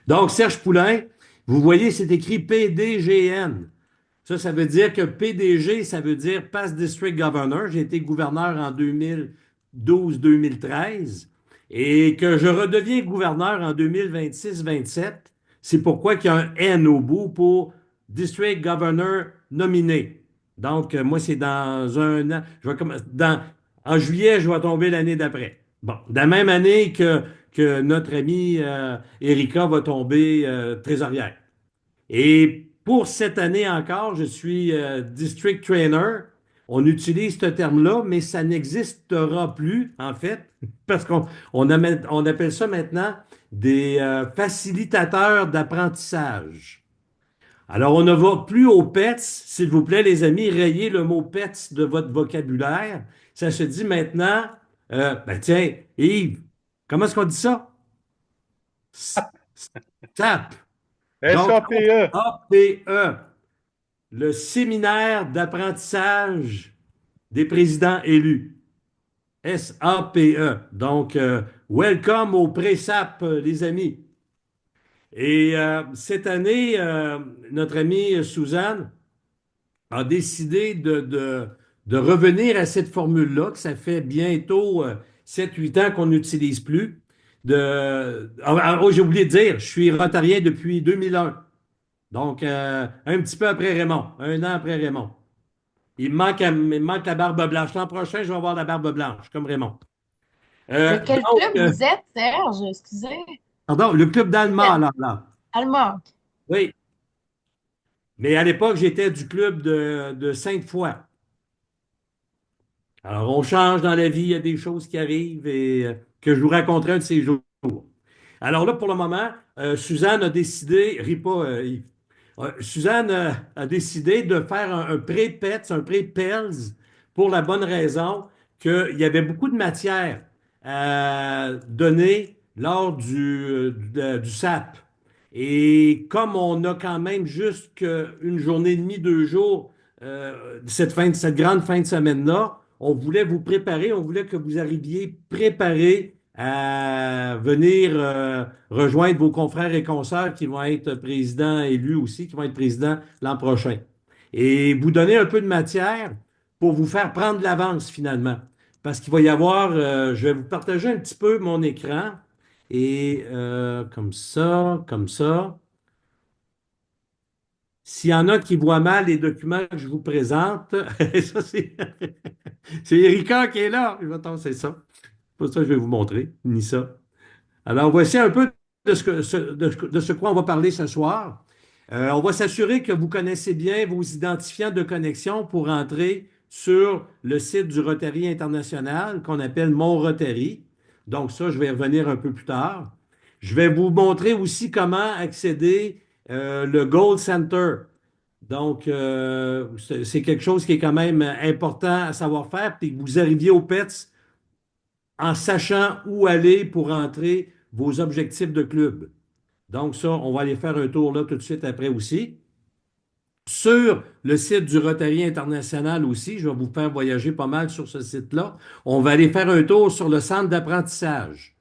Donc, Serge Poulain, vous voyez, c'est écrit PDGN. Ça veut dire que PDG, ça veut dire Past District Governor. J'ai été gouverneur en 2012-2013 et que je redeviens gouverneur en 2026-27. C'est pourquoi il y a un N au bout pour District Governor nominé. Donc, moi, c'est dans un an. En juillet, je vais tomber l'année d'après. Bon, dans la même année que notre amie Erika va tomber trésorière. Et pour cette année encore, je suis district trainer. On utilise ce terme-là, mais ça n'existera plus, en fait, parce on appelle ça maintenant des facilitateurs d'apprentissage. Alors, on ne va plus au PETS, s'il vous plaît, les amis, rayez le mot PETS de votre vocabulaire. Ça se dit maintenant, ben tiens, Yves, comment est-ce qu'on dit ça? SAP. Donc, SAPE. APE, le séminaire d'apprentissage des présidents élus. SAPE. Donc, welcome au Pré-SAP, les amis. Et cette année, notre amie Suzanne a décidé de revenir à cette formule-là, que ça fait bientôt 7-8 ans qu'on n'utilise plus. J'ai oublié de dire, je suis rotarien depuis 2001. Donc, un petit peu après Raymond, un an après Raymond. Il me manque la barbe blanche. L'an prochain, je vais avoir la barbe blanche, comme Raymond. De quel Donc, club vous êtes, Serge? Excusez. pardon, le club d'Alma, là. Allemand. Oui. Mais à l'époque, j'étais du club de Sainte-Foy. Alors, on change dans la vie, il y a des choses qui arrivent et que je vous raconterai un de ces jours. Alors là, pour le moment, Suzanne a décidé, ris pas, Yves. Suzanne a décidé de faire un pré-PETS, un pré-PELS, pour la bonne raison qu'il y avait beaucoup de matière à donner lors du SAP. Et comme on a quand même juste une journée et demie, 2 jours, cette grande fin de semaine-là, on voulait vous préparer, on voulait que vous arriviez préparés à venir rejoindre vos confrères et consoeurs qui vont être présidents élus aussi, qui vont être présidents l'an prochain. Et vous donner un peu de matière pour vous faire prendre de l'avance finalement. Parce qu'il va y avoir, je vais vous partager un petit peu mon écran. Et comme ça, comme ça. S'il y en a qui voient mal les documents que je vous présente, ça c'est Erika qui est là. Attends, c'est ça. Pour ça, je vais vous montrer. Ni ça. Alors, voici un peu de ce quoi on va parler ce soir. On va s'assurer que vous connaissez bien vos identifiants de connexion pour entrer sur le site du Rotary International qu'on appelle Mon Rotary. Donc ça, je vais y revenir un peu plus tard. Je vais vous montrer aussi comment accéder le Gold Center. Donc, c'est quelque chose qui est quand même important à savoir faire, puis que vous arriviez au PETS en sachant où aller pour entrer vos objectifs de club. Donc ça, on va aller faire un tour là tout de suite après aussi. Sur le site du Rotary International aussi, je vais vous faire voyager pas mal sur ce site-là. On va aller faire un tour sur le centre d'apprentissage.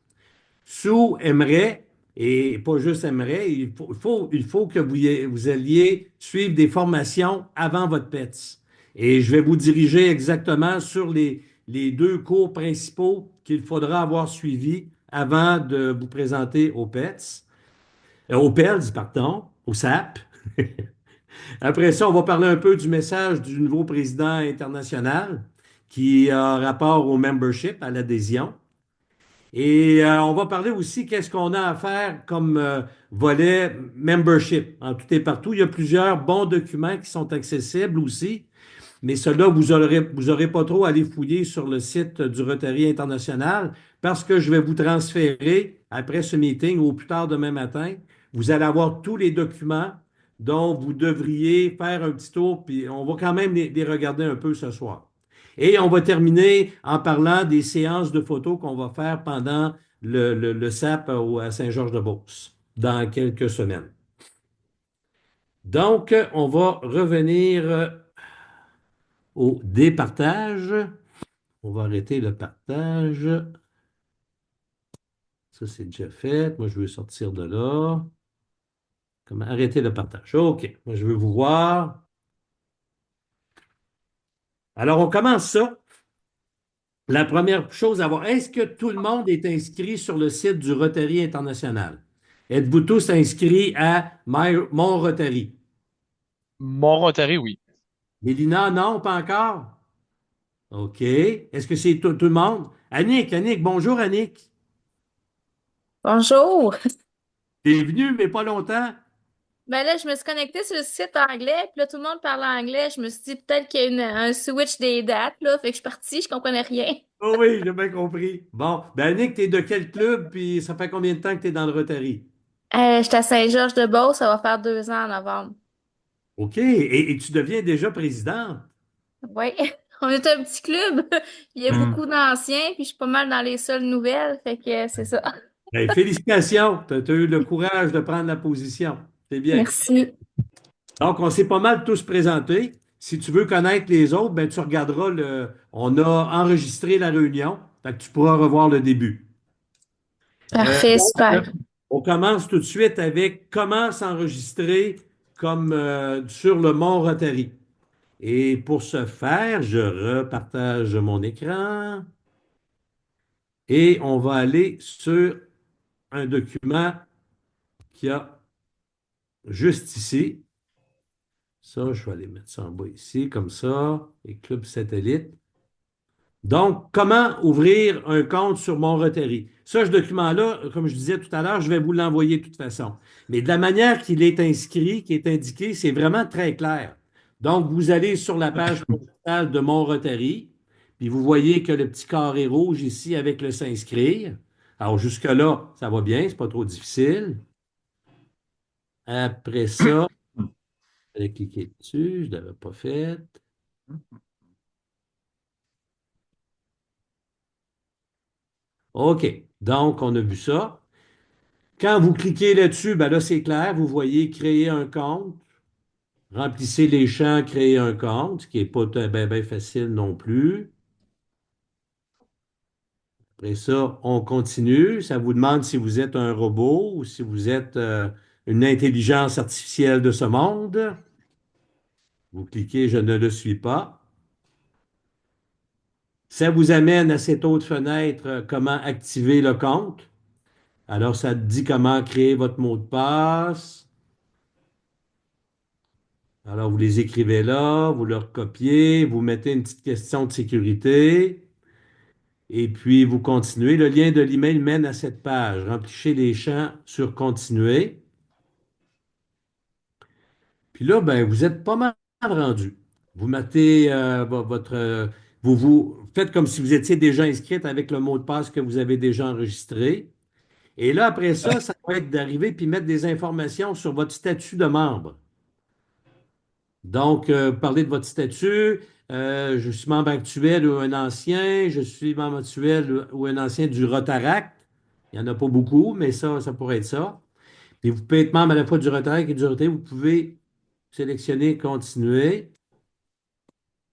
Sous aimerait, et pas juste aimerait, il faut que vous alliez suivre des formations avant votre PETS. Et je vais vous diriger exactement sur les deux cours principaux qu'il faudra avoir suivis avant de vous présenter au PETS, au PELS, pardon, au SAP. Après ça, on va parler un peu du message du nouveau président international qui a rapport au membership, à l'adhésion. Et on va parler aussi qu'est-ce qu'on a à faire comme volet membership en tout et partout. Il y a plusieurs bons documents qui sont accessibles aussi, mais ceux-là, vous aurez pas trop à aller fouiller sur le site du Rotary International parce que je vais vous transférer après ce meeting ou plus tard demain matin. Vous allez avoir tous les documents dont vous devriez faire un petit tour, puis on va quand même les regarder un peu ce soir. Et on va terminer en parlant des séances de photos qu'on va faire pendant le SAP à Saint-Georges-de-Beauce dans quelques semaines. Donc, on va revenir au départage. On va arrêter le partage. Ça, c'est déjà fait. Moi, je veux sortir de là. Comment arrêter le partage. OK. Moi, je veux vous voir. Alors, on commence ça. La première chose à voir, est-ce que tout le monde est inscrit sur le site du Rotary International? Êtes-vous tous inscrits à Mon Rotary? Mont-Rotary, oui. Mélina, non, pas encore? OK. Est-ce que c'est tout le monde? Annick, bonjour Annick. Bonjour. T'es venu, mais pas longtemps. Ben là, je me suis connectée sur le site anglais, puis là, tout le monde parle anglais. Je me suis dit peut-être qu'il y a un switch des dates, là. Fait que je suis partie, je comprenais rien. Oh oui, j'ai bien compris. Bon, ben Annick, t'es de quel club, puis ça fait combien de temps que t'es dans le Rotary? J'étais à Saint-Georges-de-Beauce, ça va faire 2 ans en novembre. OK. Et tu deviens déjà présidente. Oui, on est un petit club. Il y a Hmm. beaucoup d'anciens, puis je suis pas mal dans les seules nouvelles, fait que c'est ça. Ben, félicitations, tu as eu le courage de prendre la position. C'est bien. Merci. Donc, on s'est pas mal tous présentés. Si tu veux connaître les autres, ben, tu regarderas On a enregistré la réunion, fait que tu pourras revoir le début. Parfait, Donc, super. on commence tout de suite avec comment s'enregistrer comme sur le Mont Rotary. Et pour ce faire, je repartage mon écran et on va aller sur un document qui a juste ici. Ça, je vais aller mettre ça en bas ici, comme ça, et Club Satellite. Donc, comment ouvrir un compte sur mon Rotary? Ça, ce document-là, comme je disais tout à l'heure, je vais vous l'envoyer de toute façon. Mais de la manière qu'il est inscrit, qui est indiqué, c'est vraiment très clair. Donc, vous allez sur la page postale de mon Rotary, puis vous voyez que le petit carré rouge ici avec le s'inscrire. Alors, jusque-là, ça va bien, c'est pas trop difficile. Après ça, je vais cliquer dessus, je ne l'avais pas fait. OK. Donc, on a vu ça. Quand vous cliquez là-dessus, ben là, c'est clair, vous voyez créer un compte, remplissez les champs, créer un compte, ce qui n'est pas bien facile non plus. Après ça, on continue. Ça vous demande si vous êtes un robot ou si vous êtes une intelligence artificielle de ce monde. Vous cliquez Je ne le suis pas. Ça vous amène à cette autre fenêtre, comment activer le compte. Alors, ça te dit comment créer votre mot de passe. Alors, vous les écrivez là, vous leur copiez, vous mettez une petite question de sécurité, et puis vous continuez. Le lien de l'email mène à cette page. Remplissez les champs sur Continuer. Puis là, ben, vous êtes pas mal rendu. Vous mettez vous faites comme si vous étiez déjà inscrite avec le mot de passe que vous avez déjà enregistré. Et là, après ça, ça va être d'arriver puis mettre des informations sur votre statut de membre. Donc, parler de votre statut, je suis membre actuel ou un ancien, je suis membre actuel ou un ancien du Rotaract. Il n'y en a pas beaucoup, mais ça pourrait être ça. Puis vous pouvez être membre à la fois du Rotaract et du Rotary. Vous pouvez sélectionner Continuer.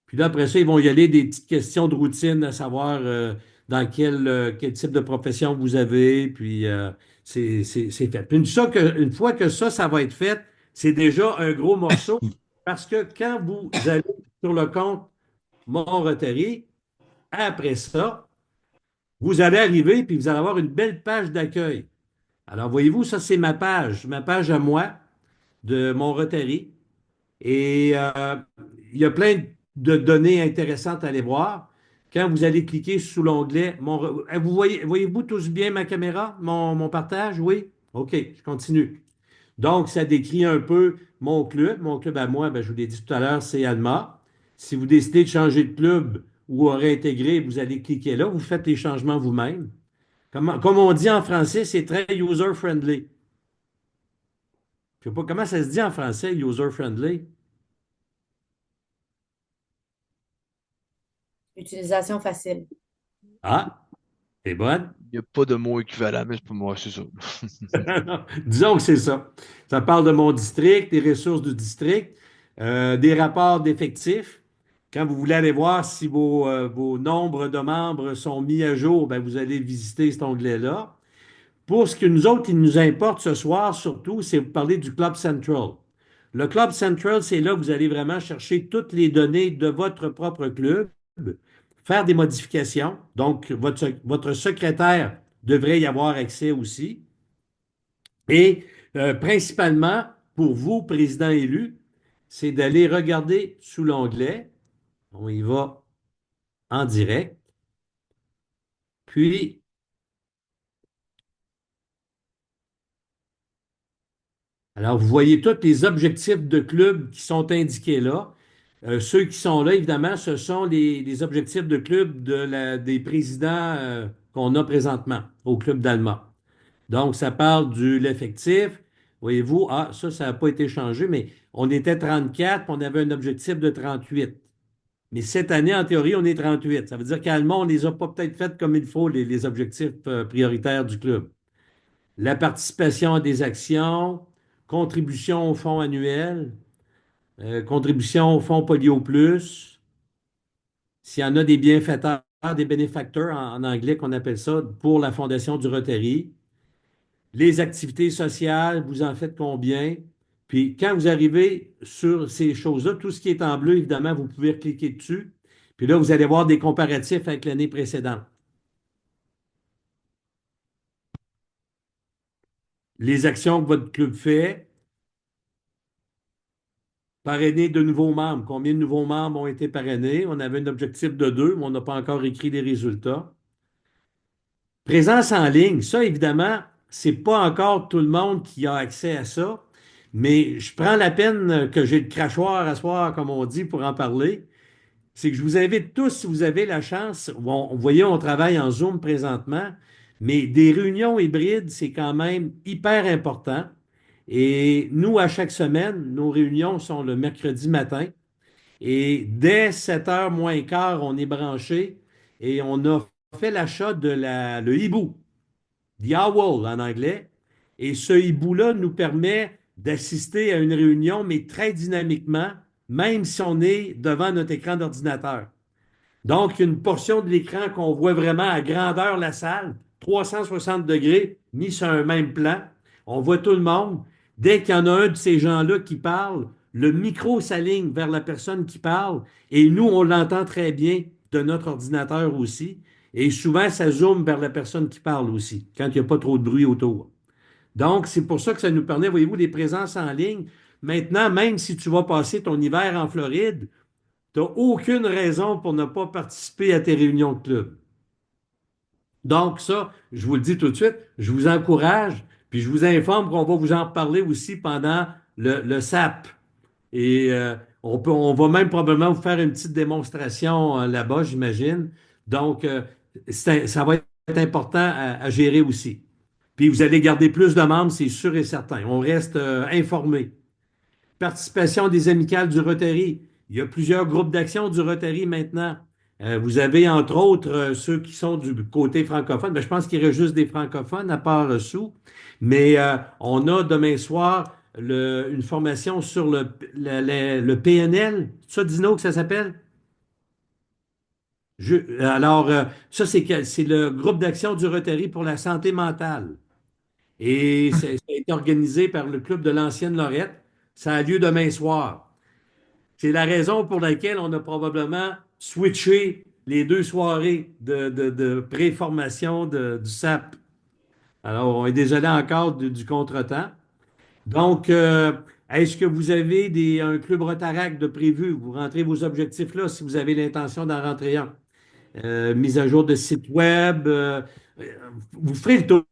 Puis là, après ça, ils vont y aller des petites questions de routine, à savoir dans quel type de profession vous avez, puis c'est fait. Puis une fois que ça va être fait, c'est déjà un gros morceau, parce que quand vous allez sur le compte Mon Rotary, après ça, vous allez arriver, puis vous allez avoir une belle page d'accueil. Alors, voyez-vous, ça, c'est ma page à moi de Mon Rotary. Et il y a plein de données intéressantes à aller voir. Quand vous allez cliquer sous l'onglet, voyez-vous tous bien ma caméra, mon partage? Oui? OK, je continue. Donc, ça décrit un peu mon club. Mon club à moi, ben, je vous l'ai dit tout à l'heure, c'est Alma. Si vous décidez de changer de club ou à réintégrer, vous allez cliquer là. Vous faites les changements vous-même. Comme on dit en français, c'est très user-friendly. Je ne sais pas comment ça se dit en français, user-friendly. Utilisation facile. Ah, c'est bonne. Il n'y a pas de mot équivalent, mais c'est pas moi, c'est ça. Disons que c'est ça. Ça parle de mon district, des ressources du district, des rapports d'effectifs. Quand vous voulez aller voir si vos nombres de membres sont mis à jour, ben, vous allez visiter cet onglet-là. Pour ce que nous autres, il nous importe ce soir, surtout, c'est vous parler du Club Central. Le Club Central, c'est là que vous allez vraiment chercher toutes les données de votre propre club, faire des modifications. Donc, votre secrétaire devrait y avoir accès aussi. Et principalement, pour vous, président élu, c'est d'aller regarder sous l'onglet. On y va en direct. Puis, alors, vous voyez tous les objectifs de club qui sont indiqués là. Ceux qui sont là, évidemment, ce sont les objectifs de club des présidents qu'on a présentement au club d'Alma. Donc, ça parle de l'effectif. Voyez-vous, ah, ça n'a pas été changé, mais on était 34, puis on avait un objectif de 38. Mais cette année, en théorie, on est 38. Ça veut dire qu'à Alma, on ne les a pas peut-être fait comme il faut, les objectifs prioritaires du club. La participation à des actions, contribution au fonds annuel, contribution au fonds Polio Plus, s'il y en a des bienfaiteurs, des bénéfacteurs en anglais qu'on appelle ça, pour la Fondation du Rotary. Les activités sociales, vous en faites combien? Puis quand vous arrivez sur ces choses-là, tout ce qui est en bleu, évidemment, vous pouvez cliquer dessus. Puis là, vous allez voir des comparatifs avec l'année précédente. Les actions que votre club fait, parrainer de nouveaux membres. Combien de nouveaux membres ont été parrainés? On avait un objectif de 2, mais on n'a pas encore écrit les résultats. Présence en ligne, ça, évidemment, c'est pas encore tout le monde qui a accès à ça, mais je prends la peine que j'ai le crachoir à soir, comme on dit, pour en parler. C'est que je vous invite tous, si vous avez la chance, vous voyez, on travaille en Zoom présentement, mais des réunions hybrides, c'est quand même hyper important. Et nous, à chaque semaine, nos réunions sont le mercredi matin. Et dès 7h moins quart, on est branché et on a fait l'achat le hibou, The Owl en anglais. Et ce hibou-là nous permet d'assister à une réunion, mais très dynamiquement, même si on est devant notre écran d'ordinateur. Donc, une portion de l'écran qu'on voit vraiment à grandeur la salle, 360 degrés, mis sur un même plan. On voit tout le monde. Dès qu'il y en a un de ces gens-là qui parle, le micro s'aligne vers la personne qui parle et nous, on l'entend très bien de notre ordinateur aussi. Et souvent, ça zoome vers la personne qui parle aussi, quand il n'y a pas trop de bruit autour. Donc, c'est pour ça que ça nous permet, voyez-vous, des présences en ligne. Maintenant, même si tu vas passer ton hiver en Floride, tu n'as aucune raison pour ne pas participer à tes réunions de club. Donc, ça, je vous le dis tout de suite, je vous encourage, puis je vous informe qu'on va vous en parler aussi pendant le SAP. Et on va même probablement vous faire une petite démonstration là-bas, j'imagine. Donc, ça va être important à gérer aussi. Puis vous allez garder plus de membres, c'est sûr et certain. On reste informé. Participation des amicales du Rotary. Il y a plusieurs groupes d'action du Rotary maintenant. Vous avez entre autres ceux qui sont du côté francophone. Ben, je pense qu'il reste juste des francophones à part Sous. Mais on a demain soir une formation sur le PNL. C'est ça, Dino, que ça s'appelle? Alors, ça, c'est le groupe d'action du Rotary pour la santé mentale. Et ça a été organisé par le club de l'Ancienne Lorette. Ça a lieu demain soir. C'est la raison pour laquelle on a probablement switché les 2 soirées de pré-formation du SAP. Alors, on est désolé encore du contretemps. Donc, est-ce que vous avez un club Rotaract de prévu? Vous rentrez vos objectifs là si vous avez l'intention d'en rentrer un. Mise à jour de site web. Vous ferez le tour.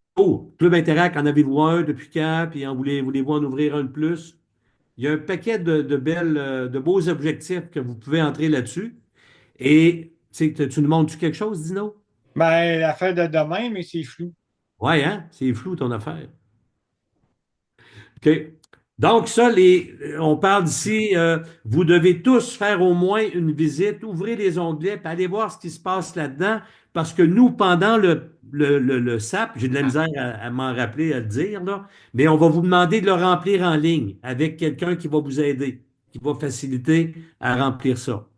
Club Interact, en avez-vous un depuis quand? Puis voulez-vous en ouvrir un de plus? Il y a un paquet de beaux objectifs que vous pouvez entrer là-dessus. Et tu nous montres-tu quelque chose, Dino? Ben, l'affaire de demain, mais c'est flou. Ouais, hein? C'est flou ton affaire. OK. Donc, ça, on parle d'ici, vous devez tous faire au moins une visite, ouvrez les onglets, puis allez voir ce qui se passe là-dedans, parce que nous, pendant le SAP, j'ai de la misère à m'en rappeler, à le dire, là, mais on va vous demander de le remplir en ligne avec quelqu'un qui va vous aider, qui va faciliter à remplir ça.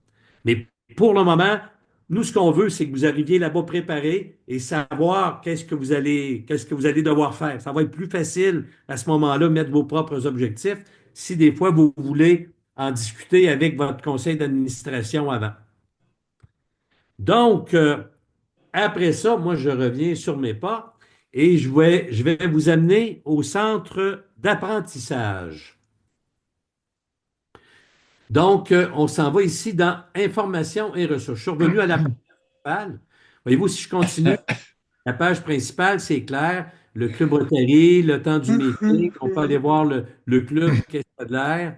Mais pour le moment, Nous, ce qu'on veut, c'est que vous arriviez là-bas préparé et savoir qu'est-ce que vous allez devoir faire. Ça va être plus facile à ce moment-là, mettre vos propres objectifs si des fois vous voulez en discuter avec votre conseil d'administration avant. Donc, après ça, moi, je reviens sur mes pas et je vais vous amener au centre d'apprentissage. Donc, on s'en va ici dans information et ressources. Je suis revenu à la page principale. Voyez-vous, si je continue, la page principale, c'est clair. Le club Rotary, le temps du meeting. On peut aller voir le club, qu'est-ce qu'il a de l'air.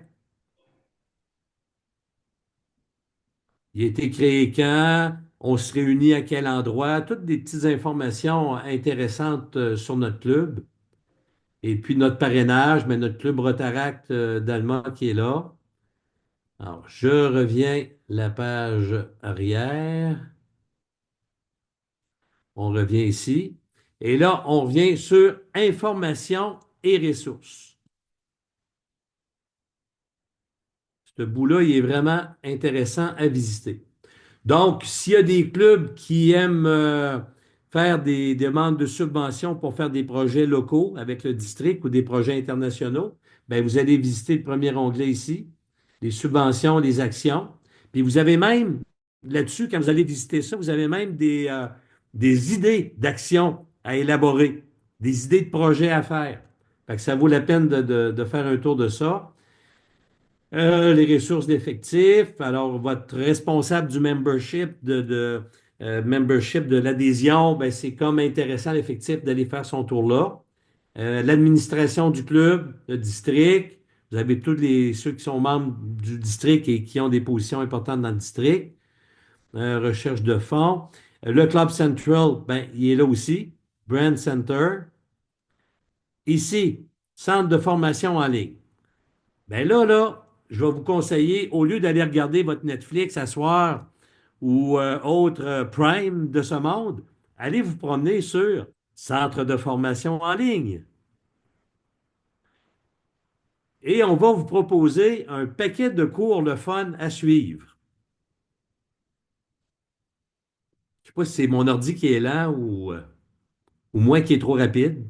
Il a été créé quand? On se réunit à quel endroit? Toutes des petites informations intéressantes sur notre club. Et puis notre parrainage, mais notre club Rotaract d'Allemagne qui est là. Alors, je reviens la page arrière. On revient ici. Et là, on revient sur information et ressources. Ce bout-là, il est vraiment intéressant à visiter. Donc, s'il y a des clubs qui aiment faire des demandes de subventions pour faire des projets locaux avec le district ou des projets internationaux, bien, vous allez visiter le premier onglet ici, les subventions, les actions. Puis vous avez même, là-dessus, quand vous allez visiter ça, vous avez même des idées d'actions à élaborer, des idées de projets à faire. Fait que ça vaut la peine de faire un tour de ça. Les ressources d'effectifs. Alors, votre responsable du membership de l'adhésion, ben, c'est comme intéressant l'effectif d'aller faire son tour là. L'administration du club, le district. Vous avez ceux qui sont membres du district et qui ont des positions importantes dans le district. Recherche de fonds. Le Club Central, ben, il est là aussi. Brand Center. Ici, centre de formation en ligne. Ben là, je vais vous conseiller, au lieu d'aller regarder votre Netflix à soir ou autre Prime de ce monde, allez vous promener sur Centre de formation en ligne. Et on va vous proposer un paquet de cours le fun à suivre. Je ne sais pas si c'est mon ordi qui est lent ou moi qui est trop rapide.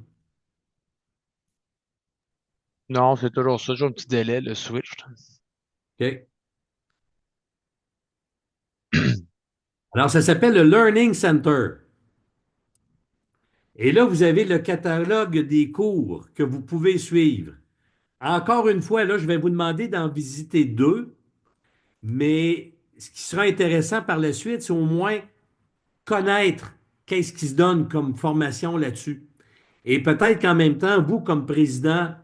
Non, c'est toujours ça. J'ai un petit délai, le switch. OK. Alors, ça s'appelle le Learning Center. Et là, vous avez le catalogue des cours que vous pouvez suivre. Encore une fois, là, je vais vous demander d'en visiter deux, mais ce qui sera intéressant par la suite, c'est au moins connaître qu'est-ce qui se donne comme formation là-dessus. Et peut-être qu'en même temps, vous, comme président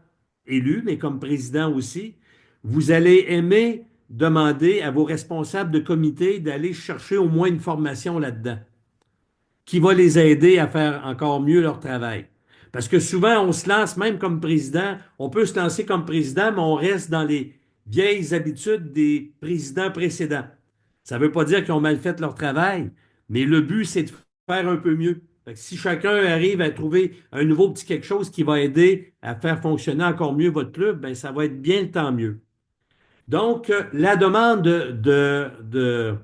élu, mais comme président aussi, vous allez aimer demander à vos responsables de comité d'aller chercher au moins une formation là-dedans qui va les aider à faire encore mieux leur travail. Parce que souvent, on se lance même comme président, on peut se lancer comme président, mais on reste dans les vieilles habitudes des présidents précédents. Ça ne veut pas dire qu'ils ont mal fait leur travail, mais le but, c'est de faire un peu mieux. Fait que si chacun arrive à trouver un nouveau petit quelque chose qui va aider à faire fonctionner encore mieux votre club, ben, ça va être bien le temps mieux. Donc, la demande de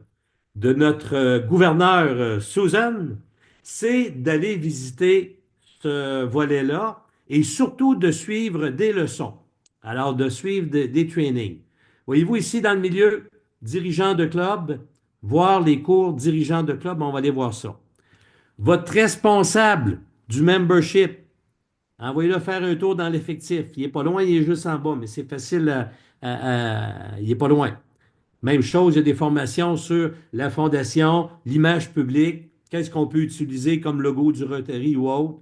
notre gouverneur Susan, c'est d'aller visiter ce volet-là et surtout de suivre des leçons. Alors, de suivre des trainings. Voyez-vous ici dans le milieu, dirigeant de club, voir les cours dirigeants de club, on va aller voir ça. Votre responsable du membership, envoyez-le faire un tour dans l'effectif. Il n'est pas loin, il est juste en bas, mais c'est facile il n'est pas loin. Même chose, il y a des formations sur la fondation, l'image publique, qu'est-ce qu'on peut utiliser comme logo du Rotary ou autre.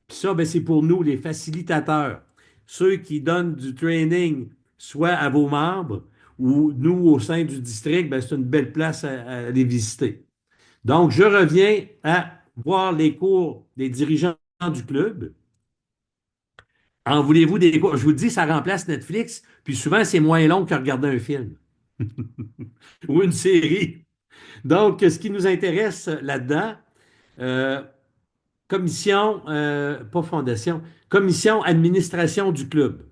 Puis ça, ben, c'est pour nous, les facilitateurs, ceux qui donnent du training, soit à vos membres ou nous au sein du district, ben, c'est une belle place à les visiter. Donc, je reviens à voir les cours des dirigeants du club. En voulez-vous des cours? Je vous dis, ça remplace Netflix, puis souvent, c'est moins long que regarder un film ou une série. Donc, ce qui nous intéresse là-dedans, euh, commission, pas fondation, commission administration du club.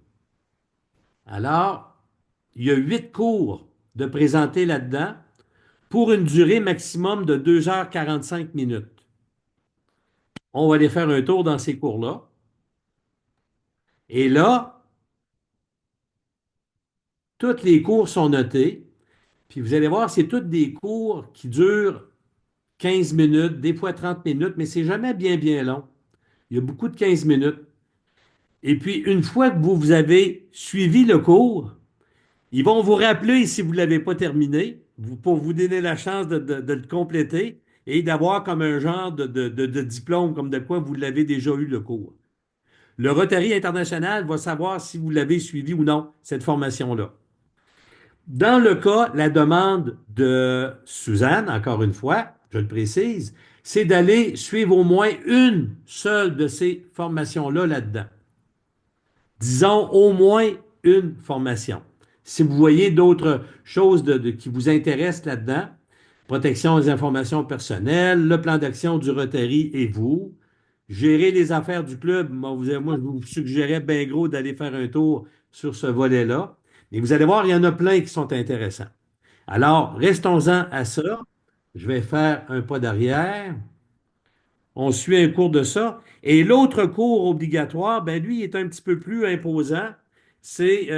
Alors, il y a 8 cours de présenter là-dedans pour une durée maximum de 2h45 minutes. On va aller faire un tour dans ces cours-là. Et là, tous les cours sont notés. Puis vous allez voir, c'est tous des cours qui durent 15 minutes, des fois 30 minutes, mais c'est jamais bien, bien long. Il y a beaucoup de 15 minutes. Et puis, une fois que vous avez suivi le cours, ils vont vous rappeler si vous ne l'avez pas terminé, pour vous donner la chance de le compléter et d'avoir comme un genre de diplôme, comme de quoi vous l'avez déjà eu le cours. Le Rotary International va savoir si vous l'avez suivi ou non, cette formation-là. Dans le cas, la demande de Suzanne, encore une fois, je le précise, c'est d'aller suivre au moins une seule de ces formations-là là-dedans. Disons au moins une formation. Si vous voyez d'autres choses qui vous intéressent là-dedans, protection des informations personnelles, le plan d'action du Rotary et vous, gérer les affaires du club, moi, je vous suggérais bien gros d'aller faire un tour sur ce volet-là. Et vous allez voir, il y en a plein qui sont intéressants. Alors, restons-en à ça. Je vais faire un pas d'arrière. On suit un cours de ça. Et l'autre cours obligatoire, ben lui, il est un petit peu plus imposant. C'est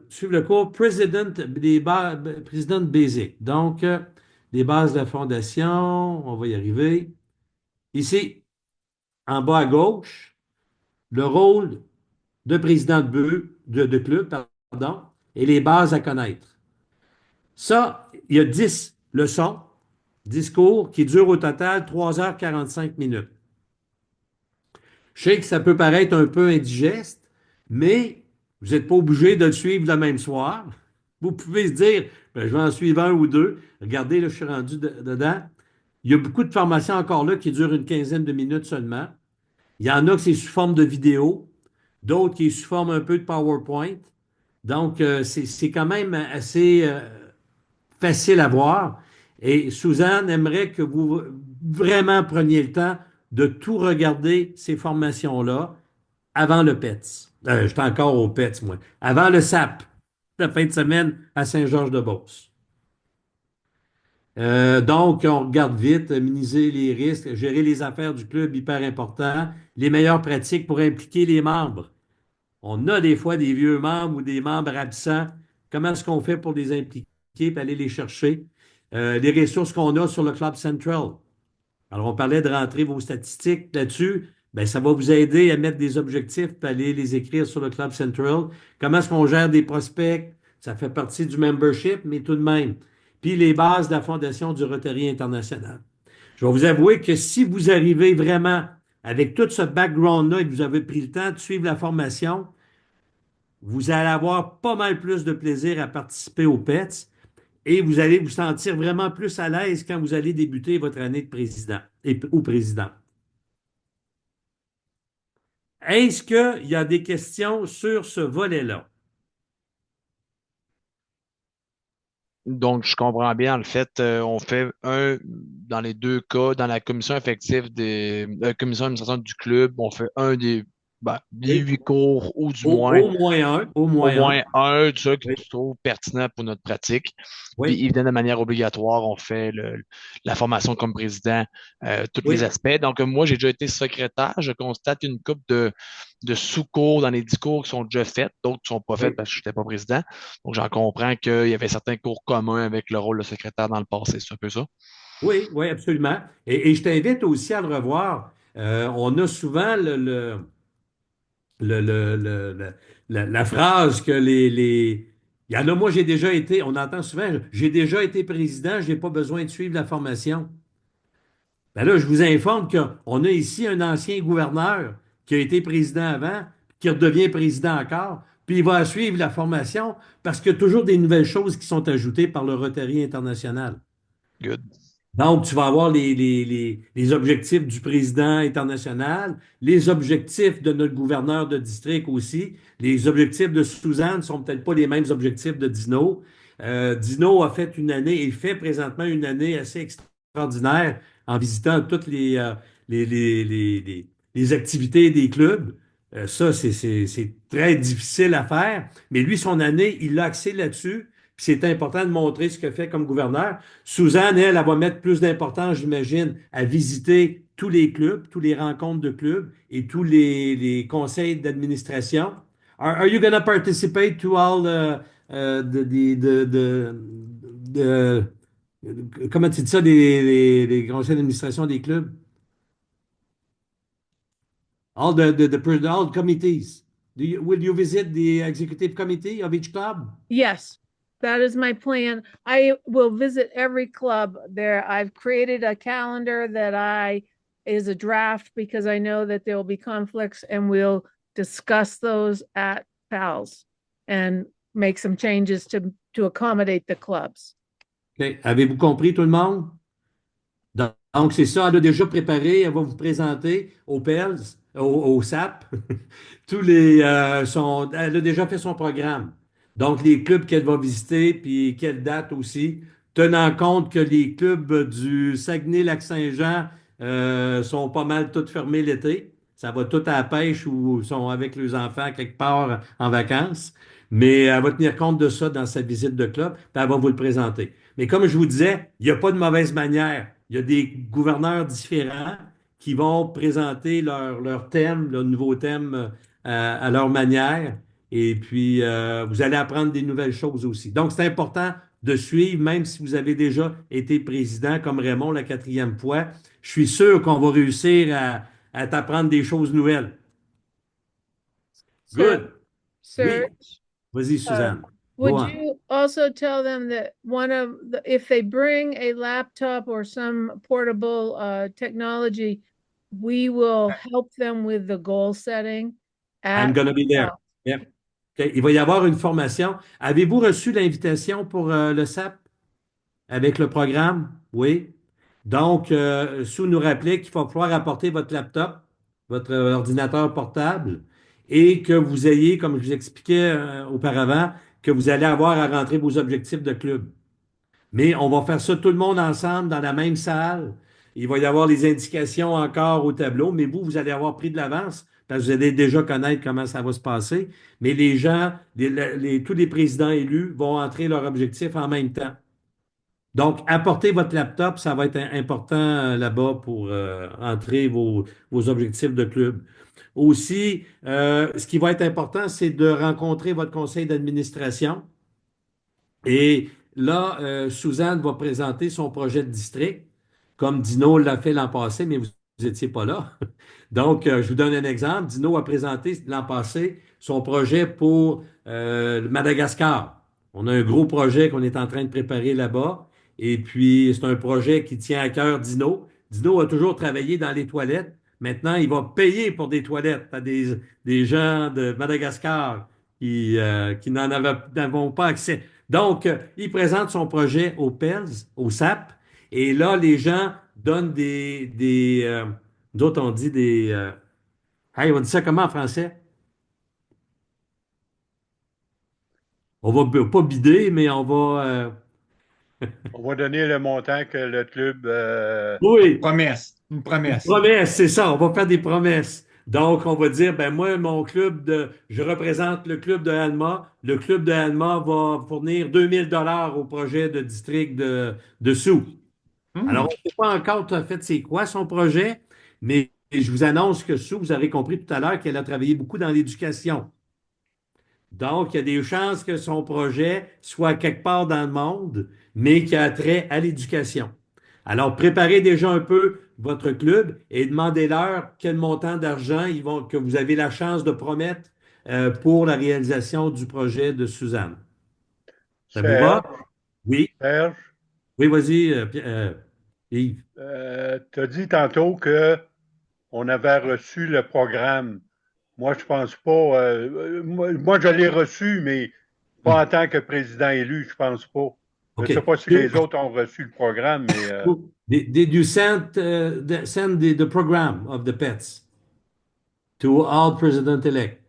suivre le cours President Basic. Donc, les bases de la fondation, on va y arriver. Ici, en bas à gauche, le rôle de président de club, pardon, et les bases à connaître. Ça, il y a 10 leçons, 10 cours qui durent au total 3h45 minutes. Je sais que ça peut paraître un peu indigeste, mais vous n'êtes pas obligé de le suivre le même soir. Vous pouvez se dire, ben, je vais en suivre un ou deux. Regardez, là, je suis rendu dedans. Il y a beaucoup de formations encore là qui durent une quinzaine de minutes seulement. Il y en a que c'est sous forme de vidéo, d'autres qui sont sous forme un peu de PowerPoint. Donc, c'est quand même assez facile à voir. Et Suzanne aimerait que vous vraiment preniez le temps de tout regarder ces formations-là avant le PETS. J'étais encore au PETS, moi. Avant le SAP, la fin de semaine à Saint-Georges-de-Beauce. Donc, on regarde vite, minimiser les risques, gérer les affaires du club, hyper important, les meilleures pratiques pour impliquer les membres. On a des fois des vieux membres ou des membres absents. Comment est-ce qu'on fait pour les impliquer et aller les chercher? Les ressources qu'on a sur le Club Central. Alors, on parlait de rentrer vos statistiques là-dessus. Bien, ça va vous aider à mettre des objectifs et aller les écrire sur le Club Central. Comment est-ce qu'on gère des prospects? Ça fait partie du membership, mais tout de même. Puis les bases de la Fondation du Rotary International. Je vais vous avouer que si vous arrivez vraiment avec tout ce background-là et que vous avez pris le temps de suivre la formation, vous allez avoir pas mal plus de plaisir à participer au PETS et vous allez vous sentir vraiment plus à l'aise quand vous allez débuter votre année de président ou président. Est-ce qu'il y a des questions sur ce volet-là? Donc, je comprends bien, le fait, on fait dans les deux cas, dans la commission effective la commission d'administration du club, on fait des Oui. 8 cours ou du Au moins, moins un. Au au moins un. moins un de ceux que Oui. tu trouves pertinent pour notre pratique. Puis, Oui. évidemment, de manière obligatoire, on fait la formation comme président, tous Oui. les aspects. Donc, moi, j'ai déjà été secrétaire. Je constate une couple de sous-cours dans les 10 cours qui sont déjà faits, d'autres qui ne sont pas faits Oui. parce que je n'étais pas président. Donc, j'en comprends qu'il y avait certains cours communs avec le rôle de secrétaire dans le passé. C'est un peu ça. Oui, oui, absolument. Et je t'invite aussi à le revoir. On a souvent la phrase que Il y en a, moi, j'ai déjà été, on entend souvent, j'ai déjà été président, je n'ai pas besoin de suivre la formation. Ben là, je vous informe qu'on a ici un ancien gouverneur qui a été président avant, qui redevient président encore, puis il va suivre la formation parce qu'il y a toujours des nouvelles choses qui sont ajoutées par le Rotary international. Good. Donc, tu vas avoir les objectifs du président international, les objectifs de notre gouverneur de district aussi. Les objectifs de Suzanne ne sont peut-être pas les mêmes objectifs de Dino. Dino a fait une année et fait présentement une année assez extraordinaire en visitant toutes les activités des clubs. Ça, c'est très difficile à faire. Mais lui, son année, il l'a axé là-dessus. Puis c'est important de montrer ce que fait comme gouverneur. Suzanne, elle va mettre plus d'importance, j'imagine, à visiter tous les clubs, tous les rencontres de clubs et tous les conseils d'administration. Are you going to participate to all comment tu dis ça, les conseils d'administration des clubs? All committees. Will you visit the executive committee of each club? Yes, that is my plan. I will visit every club there. I've created a calendar that is a draft because I know that there will be conflicts, and we'll discuss those at PALS and make some changes to accommodate the clubs. OK. Avez-vous compris tout le monde? Donc, c'est ça, elle a déjà préparé, elle va vous présenter au PELS, au SAP. Elle a déjà fait son programme. Donc, les clubs qu'elle va visiter, puis quelle date aussi, tenant compte que les clubs du Saguenay-Lac-Saint-Jean sont pas mal tous fermés l'été. Ça va tout à la pêche ou sont avec les enfants quelque part en vacances. Mais elle va tenir compte de ça dans sa visite de club, puis elle va vous le présenter. Mais comme je vous disais, il n'y a pas de mauvaise manière. Il y a des gouverneurs différents qui vont présenter leur thème, leur nouveau thème à leur manière. Et puis, vous allez apprendre des nouvelles choses aussi. Donc, c'est important de suivre, même si vous avez déjà été président comme Raymond la 4e fois. Je suis sûr qu'on va réussir à t'apprendre des choses nouvelles. Good. Sir, Oui. Vas-y, Suzanne. Go would on. you also tell them that if they bring a laptop or some portable technology, we will help them with the goal setting I'm at gonna be there. Yep. OK. Il va y avoir une formation. Avez-vous reçu l'invitation pour le SAP avec le programme? Oui. Donc, Sue nous rappelait qu'il va falloir apporter votre laptop, votre ordinateur portable, et que vous ayez, comme je vous expliquais auparavant, que vous allez avoir à rentrer vos objectifs de club. Mais on va faire ça tout le monde ensemble dans la même salle. Il va y avoir les indications encore au tableau, mais vous allez avoir pris de l'avance parce que vous allez déjà connaître comment ça va se passer. Mais les gens, tous les présidents élus vont entrer leur objectif en même temps. Donc, apportez votre laptop, ça va être important là-bas pour entrer vos objectifs de club. Aussi, ce qui va être important, c'est de rencontrer votre conseil d'administration. Et là, Suzanne va présenter son projet de district, comme Dino l'a fait l'an passé, mais vous n'étiez pas là. Donc, je vous donne un exemple. Dino a présenté l'an passé son projet pour le Madagascar. On a un gros projet qu'on est en train de préparer là-bas. Et puis, c'est un projet qui tient à cœur Dino. Dino a toujours travaillé dans les toilettes. Maintenant, il va payer pour des toilettes à des gens de Madagascar qui n'avons pas accès. Donc, il présente son projet au PELS, au SAP, et là, les gens donnent d'autres on dit hey, on dit ça comment en français? On va pas bider, mais on va... On va donner le montant que le club... Oui, Promesse. Une une promesse. promesse, c'est ça, on va faire des promesses. Donc, on va dire, ben moi, je représente le club de Alma. Le club de Alma va fournir 2000 $ au projet de district de Sous. Alors, on ne sait pas encore tout à fait c'est quoi son projet, mais je vous annonce que Sue, vous avez compris tout à l'heure qu'elle a travaillé beaucoup dans l'éducation. Donc, il y a des chances que son projet soit quelque part dans le monde, mais qui a trait à l'éducation. Alors, préparez déjà un peu votre club et demandez-leur quel montant d'argent que vous avez la chance de promettre pour la réalisation du projet de Suzanne. Ça vous va? Oui. Serge, Oui, vas-y, Yves. tu as dit tantôt qu'on avait reçu le programme. Moi, je pense pas. Moi, je l'ai reçu, mais pas en tant que président élu, je pense pas. Je ne OK. sais pas si les autres ont reçu le programme, mais Did you send the program of the pets to all president-elect?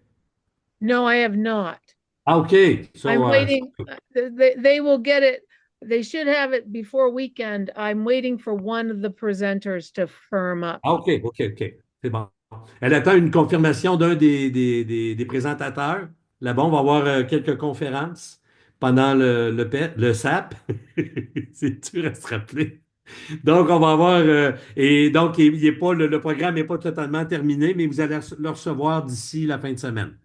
No, I have not. Okay, so I'm waiting. They will get it. They should have it before weekend. I'm waiting for one of the presenters to firm up. OK, c'est bon. Elle attend une confirmation d'un des présentateurs. Là-bas, on va avoir quelques conférences. pendant le SAP. C'est dur à se rappeler. Donc, on va avoir, et donc, il est pas, le programme n'est pas totalement terminé, mais vous allez le recevoir d'ici la fin de semaine.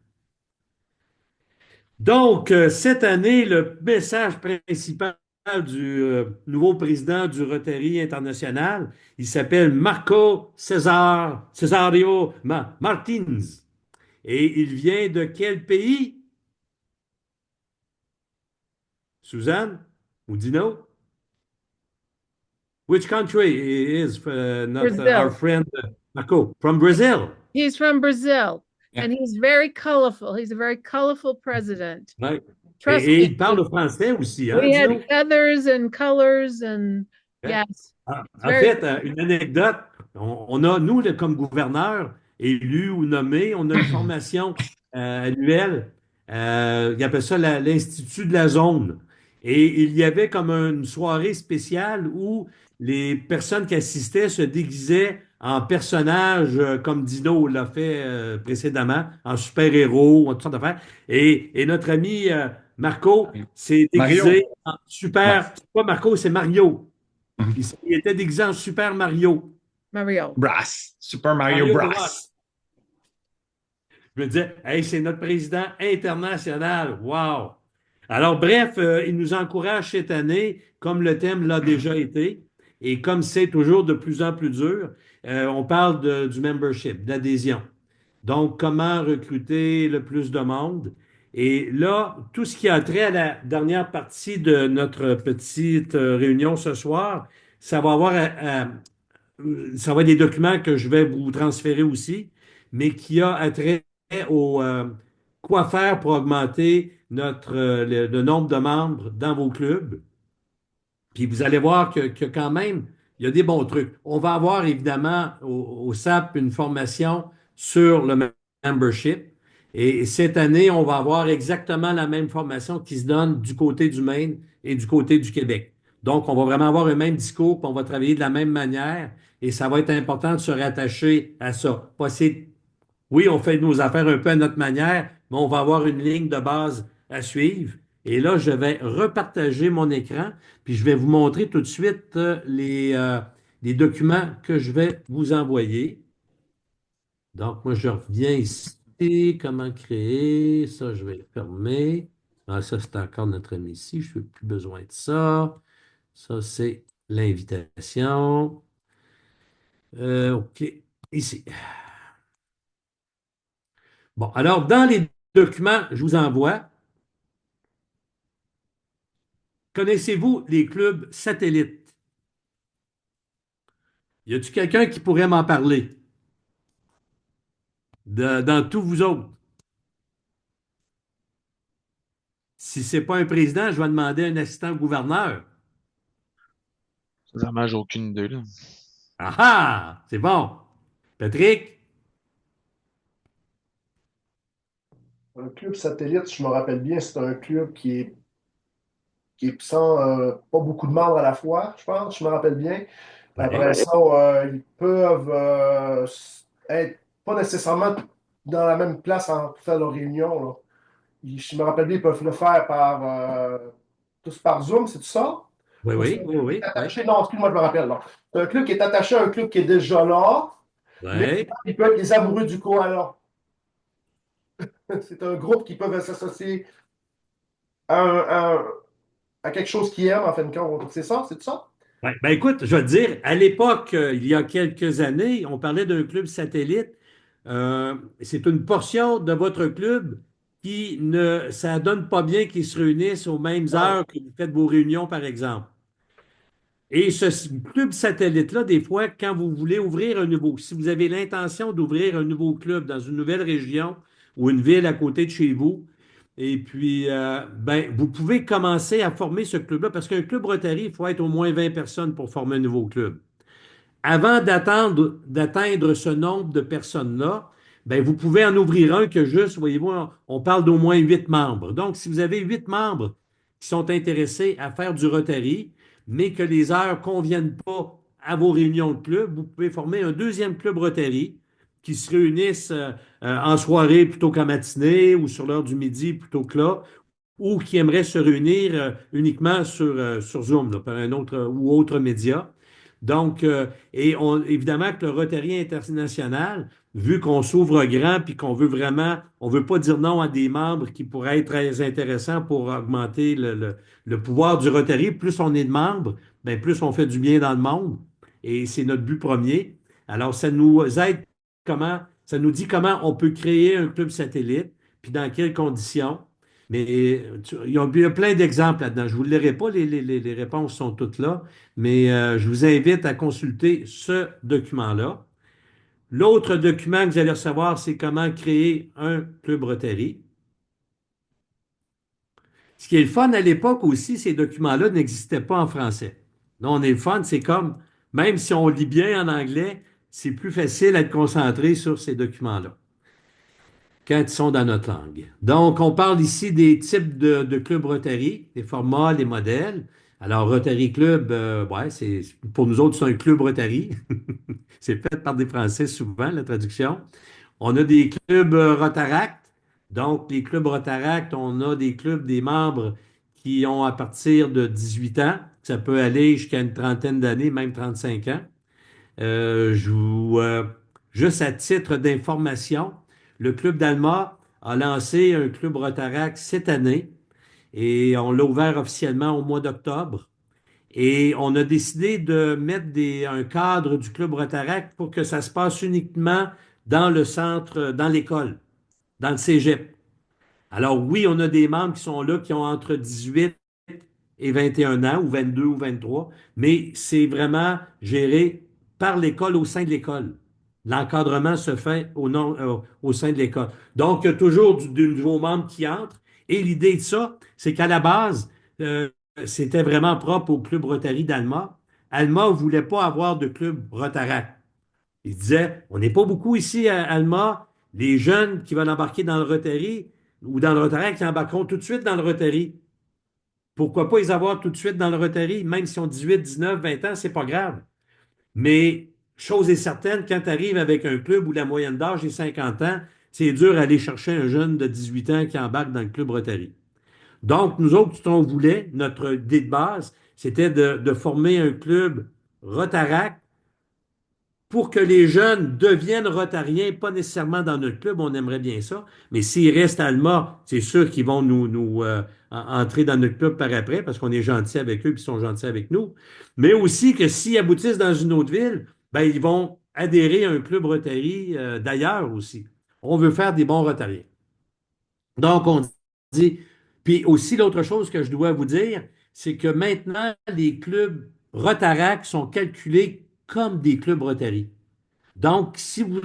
Donc, cette année, le message principal du nouveau président du Rotary International, il s'appelle Marco Cesario Martins. Et il vient de quel pays? Suzanne ou Dino? Which country is not our Brazil. friend Marco? From Brazil. He's from Brazil, Yeah. and he's very colorful. He's a very colorful president. Ouais. Trust Et me. il parle français aussi, hein, We Dino? had feathers and colors and Yeah. yes. En fait, une anecdote, on a, nous, comme gouverneur, élus ou nommés, on a une formation annuelle, ils appellent ça l'Institut de la zone. Et il y avait comme une soirée spéciale où les personnes qui assistaient se déguisaient en personnages comme Dino l'a fait précédemment, en super-héros, en toutes sortes d'affaires. Et notre ami Marco s'est Mario. déguisé en super, Ouais. c'est pas Marco, c'est Mario. Mhm. Il était déguisé en Super Mario. Mario. Brass. Super Mario Mario Bros. Bros. Je me disais, hey, c'est notre président international. Wow! Alors, bref, il nous encourage cette année, comme le thème l'a déjà été, et comme c'est toujours de plus en plus dur, on parle du membership, d'adhésion. Donc, comment recruter le plus de monde? Et là, tout ce qui a trait à la dernière partie de notre petite réunion ce soir, ça va avoir ça va être des documents que je vais vous transférer aussi, mais qui a attrait au quoi faire pour augmenter le nombre de membres dans vos clubs. Puis vous allez voir que quand même, il y a des bons trucs. On va avoir évidemment au SAP une formation sur le membership. Et cette année, on va avoir exactement la même formation qui se donne du côté du Maine et du côté du Québec. Donc, on va vraiment avoir le même discours, puis on va travailler de la même manière. Et ça va être important de se rattacher à ça. Oui, on fait nos affaires un peu à notre manière, mais on va avoir une ligne de base à suivre. Et là, je vais repartager mon écran, puis je vais vous montrer tout de suite les documents que je vais vous envoyer. Donc, moi, je reviens ici. Comment créer? Ça, je vais le fermer. Ah, ça, c'est encore notre ami ici. Je n'ai plus besoin de ça. Ça, c'est l'invitation. OK. Ici. Bon, alors, dans les documents, je vous envoie. Connaissez-vous les clubs satellites? Y a-t-il quelqu'un qui pourrait m'en parler? Dans tous vous autres? Si ce n'est pas un président, je vais demander à un assistant gouverneur. Sincèrement, j'ai aucune idée, là. Ah ah! C'est bon. Patrick? Un club satellite, je me rappelle bien, c'est un club qui est sans pas beaucoup de membres à la fois, je pense, je me rappelle bien. Après ça, ils peuvent être pas nécessairement dans la même place pour faire leurs réunions, là. Je me rappelle bien, ils peuvent le faire tous par Zoom, c'est tout ça? Oui, Ou oui, c'est un oui, club qui oui. est attaché? Non, excuse-moi, je me rappelle. Non. C'est un club qui est attaché à un club qui est déjà là, mais Oui. ils peuvent être les amoureux du koala. C'est un groupe qui peut s'associer à, à quelque chose qu'ils aiment, en fin de compte. C'est ça? C'est ça? Ouais. Ben écoute, je vais te dire, à l'époque, il y a quelques années, on parlait d'un club satellite. C'est une portion de votre club qui ne, ça donne pas bien qu'ils se réunissent aux mêmes Non. heures que vous faites vos réunions, par exemple. Et ce club satellite-là, des fois, quand vous voulez ouvrir un nouveau, si vous avez l'intention d'ouvrir un nouveau club dans une nouvelle région ou une ville à côté de chez vous, et puis, ben, vous pouvez commencer à former ce club-là, parce qu'un club Rotary, il faut être au moins 20 personnes pour former un nouveau club. Avant d'atteindre ce nombre de personnes-là, ben, vous pouvez en ouvrir un que juste, voyez-vous, on parle d'au moins 8 membres. Donc, si vous avez 8 membres qui sont intéressés à faire du Rotary, mais que les heures ne conviennent pas à vos réunions de club, vous pouvez former un deuxième club Rotary qui se réunissent en soirée plutôt qu'en matinée ou sur l'heure du midi plutôt que là, ou qui aimeraient se réunir uniquement sur Zoom, là, par un autre ou autre média. Donc, évidemment que le Rotary International, vu qu'on s'ouvre grand puis qu'on veut vraiment, on veut pas dire non à des membres qui pourraient être très intéressants pour augmenter le pouvoir du Rotary. Plus on est de membres, ben plus on fait du bien dans le monde. Et c'est notre but premier. Alors, ça nous aide ça nous dit comment on peut créer un club satellite, puis dans quelles conditions. Mais il y a plein d'exemples là-dedans. Je ne vous le lirai pas, les réponses sont toutes là, mais je vous invite à consulter ce document-là. L'autre document que vous allez recevoir, c'est comment créer un club Rotary. Ce qui est le fun à l'époque aussi, ces documents-là n'existaient pas en français. Là, on est le fun, c'est comme, même si on lit bien en anglais, c'est plus facile à être concentré sur ces documents-là quand ils sont dans notre langue. Donc, on parle ici des types de clubs Rotary, les formats, les modèles. Alors, Rotary Club, ouais, pour nous autres, c'est un club Rotary. C'est fait par des Français souvent, la traduction. On a des clubs Rotaract. Donc, les clubs Rotaract, on a des clubs des membres qui ont à partir de 18 ans. Ça peut aller jusqu'à une trentaine d'années, même 35 ans. Je vous, juste à titre d'information, le club d'Alma a lancé un club Rotaract cette année et on l'a ouvert officiellement au mois d'octobre. Et on a décidé de mettre un cadre du club Rotaract pour que ça se passe uniquement dans le centre, dans l'école, dans le cégep. Alors oui, on a des membres qui sont là qui ont entre 18 et 21 ans, ou 22 ou 23, mais c'est vraiment géré par l'école au sein de l'école. L'encadrement se fait au sein de l'école. Donc, il y a toujours du nouveau membre qui entre. Et l'idée de ça, c'est qu'à la base, euh, c'était vraiment propre au club Rotary d'Alma. Alma ne voulait pas avoir de club Rotaract. Il disait, on n'est pas beaucoup ici à Alma. Les jeunes qui veulent embarquer dans le Rotary ou dans le Rotaract, qui embarqueront tout de suite dans le Rotary. Pourquoi pas les avoir tout de suite dans le Rotary, même si on 18, 19, 20 ans, c'est pas grave. Mais chose est certaine, quand tu arrives avec un club où la moyenne d'âge est 50 ans, c'est dur d'aller chercher un jeune de 18 ans qui embarque dans le club Rotary. Donc, nous autres, ce qu'on voulait, notre idée de base, c'était de former un club Rotaract pour que les jeunes deviennent rotariens, pas nécessairement dans notre club, on aimerait bien ça, mais s'ils restent à Alma, c'est sûr qu'ils vont nous entrer dans notre club par après, parce qu'on est gentil avec eux, puis ils sont gentils avec nous, mais aussi que s'ils aboutissent dans une autre ville, ben, ils vont adhérer à un club Rotary d'ailleurs aussi. On veut faire des bons rotariens. Donc, on dit, puis aussi l'autre chose que je dois vous dire, c'est que maintenant, les clubs Rotaract sont calculés comme des clubs Rotary. Donc, si vous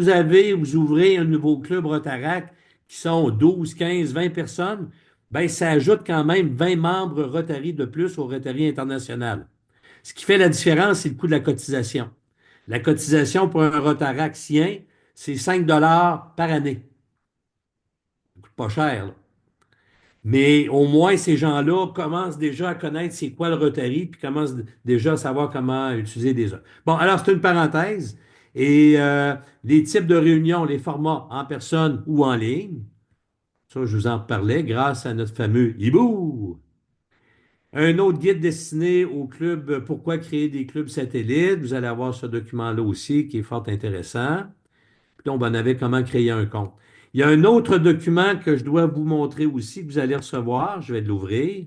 ouvrez un nouveau club Rotaract qui sont 12, 15, 20 personnes, ben, ça ajoute quand même 20 membres Rotary de plus au Rotary international. Ce qui fait la différence, c'est le coût de la cotisation. La cotisation pour un Rotaractien, c'est 5 par année. Ça coûte pas cher, là. Mais au moins, ces gens-là commencent déjà à connaître c'est quoi le Rotary, puis commencent déjà à savoir comment utiliser des autres. Bon, alors c'est une parenthèse. Et les types de réunions, les formats en personne ou en ligne, ça, je vous en parlais grâce à notre fameux Hibou. Un autre guide destiné au club Pourquoi créer des clubs satellites. Vous allez avoir ce document-là aussi qui est fort intéressant. Puis on en avait comment créer un compte. Il y a un autre document que je dois vous montrer aussi, que vous allez recevoir. Je vais l'ouvrir.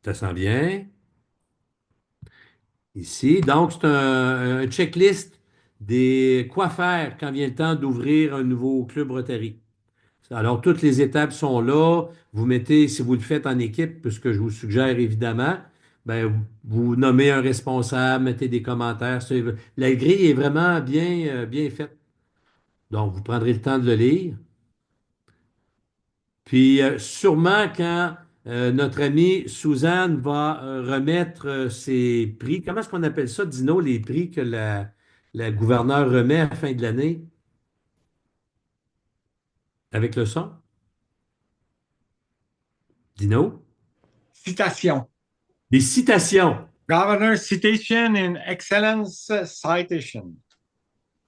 Ça sent bien. Ici. Donc, c'est un checklist des quoi faire quand vient le temps d'ouvrir un nouveau club Rotary. Alors, toutes les étapes sont là. Vous mettez, si vous le faites en équipe, puisque je vous suggère évidemment, ben, vous nommez un responsable, mettez des commentaires. La grille est vraiment bien faite. Donc, vous prendrez le temps de le lire. Puis, sûrement, quand notre amie Suzanne va remettre ses prix, comment est-ce qu'on appelle ça, Dino, les prix que la gouverneure remet à la fin de l'année avec le son? Dino? Citation. Des citations. Governor's Citation in Excellence Citation.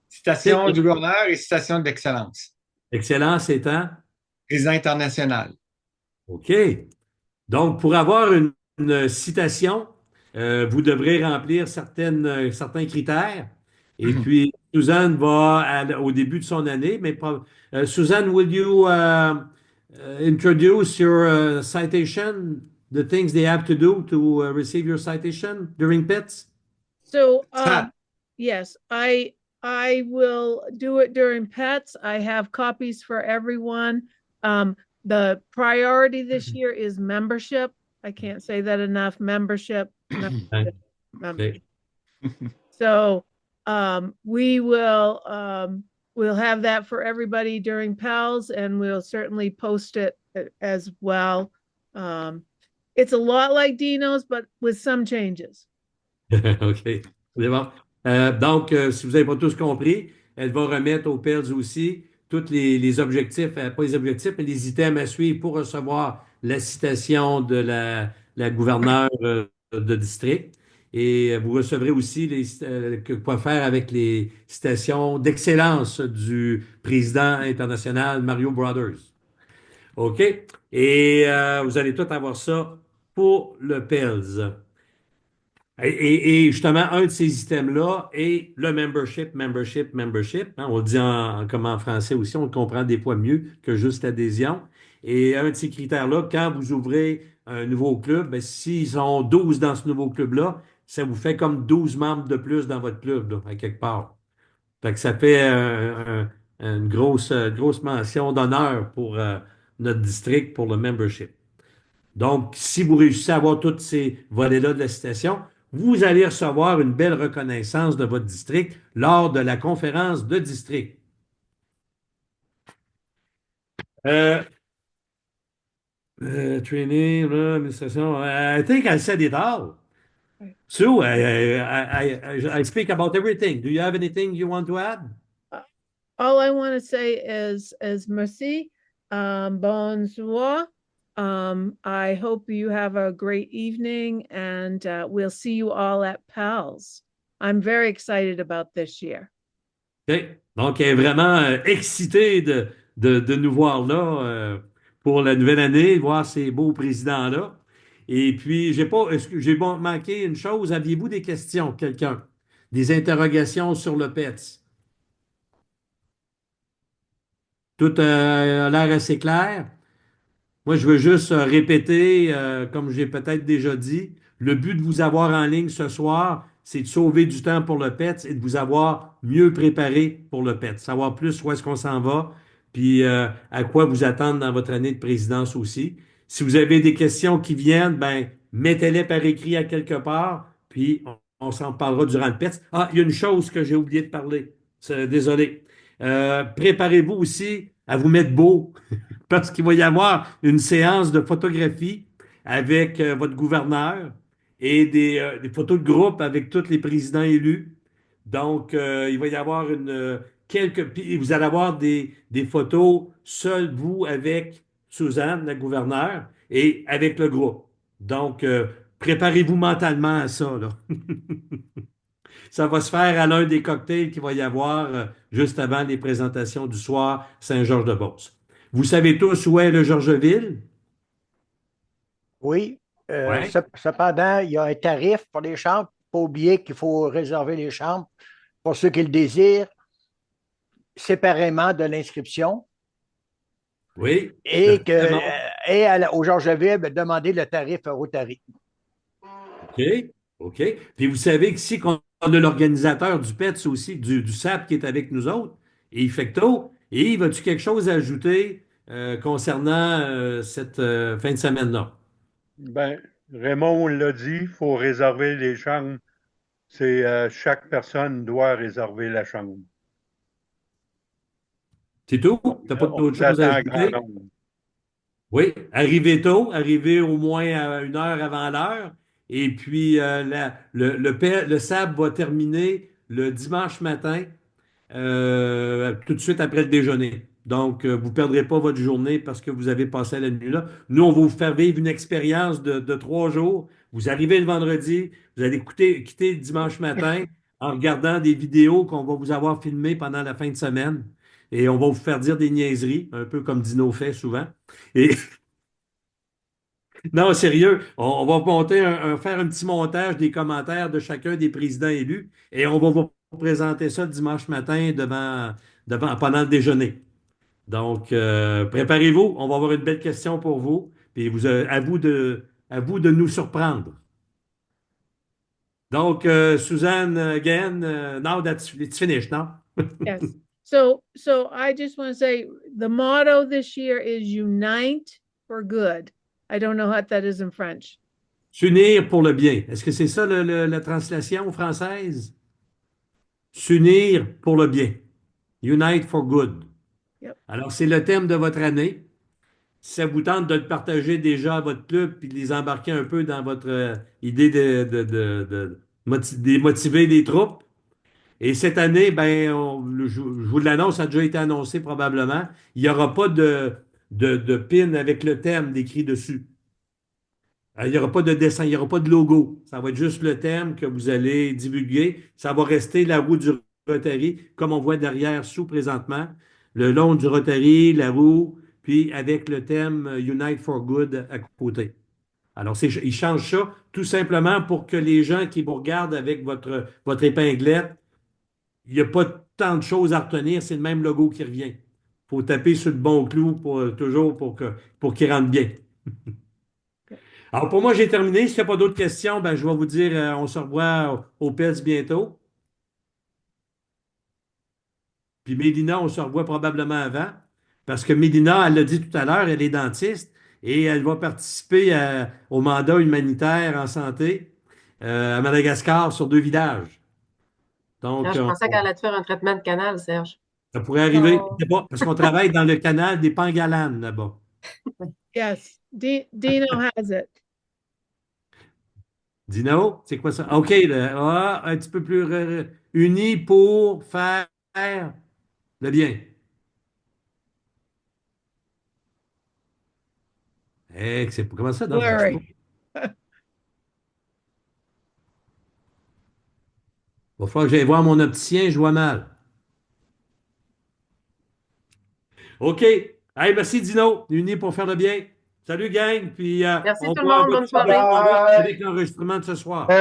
C'est Citation du gouverneur et citation d'excellence. Excellence étant? président international. OK. Donc, pour avoir une citation, vous devrez remplir certains critères. Et puis, Suzanne va, au début de son année, Suzanne, will you introduce your citation, the things they have to do to receive your citation during PITS? So, Ah. yes, I will do it during pets. I have copies for everyone. The priority this year is membership. I can't say that enough. Membership, membership, membership. So, we'll have that for everybody during PALS, and we'll certainly post it as well. It's a lot like Dino's, but with some changes. OK. C'est bon. Donc, si vous n'avez pas tous compris, elle va remettre aux PELS aussi tous les objectifs, pas les objectifs, mais les items à suivre pour recevoir la citation de la gouverneure de district. Et vous recevrez aussi quoi faire avec les citations d'excellence du président international Mario Brothers. OK? Et vous allez tout avoir ça pour le PELS. Et justement, un de ces items-là est le membership, membership, membership. Hein, on le dit comme en français aussi, on le comprend des fois mieux que juste l'adhésion. Et un de ces critères-là, quand vous ouvrez un nouveau club, ben, s'ils sont 12 dans ce nouveau club-là, ça vous fait comme 12 membres de plus dans votre club, là, à quelque part. Fait que ça fait une grosse mention d'honneur pour notre district, pour le membership. Donc, si vous réussissez à avoir tous ces volets-là de la citation, vous allez recevoir une belle reconnaissance de votre district lors de la conférence de district. Training, administration. I think I said it all. Sue, I speak about everything. Do you have anything you want to add? All I want to say is merci, bonsoir. I hope you have a great evening, and we'll see you all at PALS. I'm very excited about this year. OK. Donc, elle est vraiment excitée de nous voir là pour la nouvelle année, voir ces beaux présidents-là. Et puis, est-ce que j'ai manqué une chose? Aviez-vous des questions, quelqu'un? Des interrogations sur le PETS? Tout a l'air assez clair? Moi, je veux juste répéter, comme j'ai peut-être déjà dit, le but de vous avoir en ligne ce soir, c'est de sauver du temps pour le PETS et de vous avoir mieux préparé pour le PETS. Savoir plus où est-ce qu'on s'en va, puis à quoi vous attendre dans votre année de présidence aussi. Si vous avez des questions qui viennent, ben, mettez-les par écrit à quelque part, puis on s'en parlera durant le PETS. Ah, il y a une chose que j'ai oublié de parler. Désolé. Préparez-vous aussi à vous mettre beau parce qu'il va y avoir une séance de photographie avec votre gouverneur et des photos de groupe avec tous les présidents élus. Donc, il va y avoir puis vous allez avoir des photos seuls, vous, avec Suzanne, la gouverneure, et avec le groupe. Donc, préparez-vous mentalement à ça, là. Ça va se faire à l'un des cocktails qu'il va y avoir juste avant les présentations du soir Saint-Georges-de-Beauce. Vous savez tous où est le Georgeville? Oui. Ouais. Cependant, il y a un tarif pour les chambres. Pas oublier qu'il faut réserver les chambres pour ceux qui le désirent, séparément de l'inscription. Oui. Et au Georgeville, demander le tarif Rotary. OK. OK. Puis vous savez que si on a l'organisateur du PETS aussi, du SAP qui est avec nous autres, et Yves, Yves, as-tu quelque chose à ajouter concernant cette fin de semaine-là? Ben, Raymond l'a dit, il faut réserver les chambres. C'est chaque personne doit réserver la chambre. C'est tout? Tu n'as pas d'autre chose à ajouter? Oui, arrivez tôt, arrivez au moins à 1 heure avant l'heure. Et puis, le SAP va terminer le dimanche matin, tout de suite après le déjeuner. Donc, vous ne perdrez pas votre journée parce que vous avez passé la nuit là. Nous, on va vous faire vivre une expérience de 3 jours. Vous arrivez le vendredi, vous allez quitter le dimanche matin en regardant des vidéos qu'on va vous avoir filmées pendant la fin de semaine. et on va vous faire dire des niaiseries, un peu comme Dino fait souvent. Et non, sérieux, on va monter faire un petit montage des commentaires de chacun des présidents élus et on va vous présenter ça dimanche matin pendant le déjeuner. Donc, préparez-vous, on va avoir une belle question pour vous, puis à vous de nous surprendre. Donc, Suzanne, again, now it's finished, now. Yes. So I just want to say the motto this year is unite for good. I don't know what that is in French. S'unir pour le bien. Est-ce que c'est ça la translation française? S'unir pour le bien. Unite for good. Yep. Alors, c'est le thème de votre année. Si ça vous tente de le partager déjà à votre club puis de les embarquer un peu dans votre idée de motiver les troupes. Et cette année, ben, je vous l'annonce, ça a déjà été annoncé probablement, il n'y aura pas de pin avec le thème décrit dessus. Il n'y aura pas de dessin, il n'y aura pas de logo. Ça va être juste le thème que vous allez divulguer. Ça va rester la roue du Rotary, comme on voit derrière sous présentement, le long du Rotary, la roue, puis avec le thème Unite for Good à côté. Alors, ils changent ça tout simplement pour que les gens qui vous regardent avec votre épinglette, il n'y a pas tant de choses à retenir, c'est le même logo qui revient. Il faut taper sur le bon clou toujours pour qu'il rentre bien. Alors, pour moi, j'ai terminé. S'il n'y a pas d'autres questions, ben, je vais vous dire, on se revoit au PES bientôt. Puis Mélina, on se revoit probablement avant, parce que Mélina, elle l'a dit tout à l'heure, elle est dentiste et elle va participer au mandat humanitaire en santé à Madagascar sur 2 villages. Donc, Je pensais qu'elle allait te faire un traitement de canal, Serge. ça pourrait arriver, Oh. c'est pas, parce qu'on travaille dans le canal des Pangalanes là-bas. Yes, Dino has it. Dino, c'est quoi ça? OK, un petit peu plus uni pour faire le bien. Comment ça? Non, ça marche pas. Larry. Il va falloir que j'aille voir mon opticien, je vois mal. OK. Hey, merci Dino, uni pour faire le bien. Salut gang, puis Merci on tout le va monde, bonne on va soirée. avec l'enregistrement de ce soir.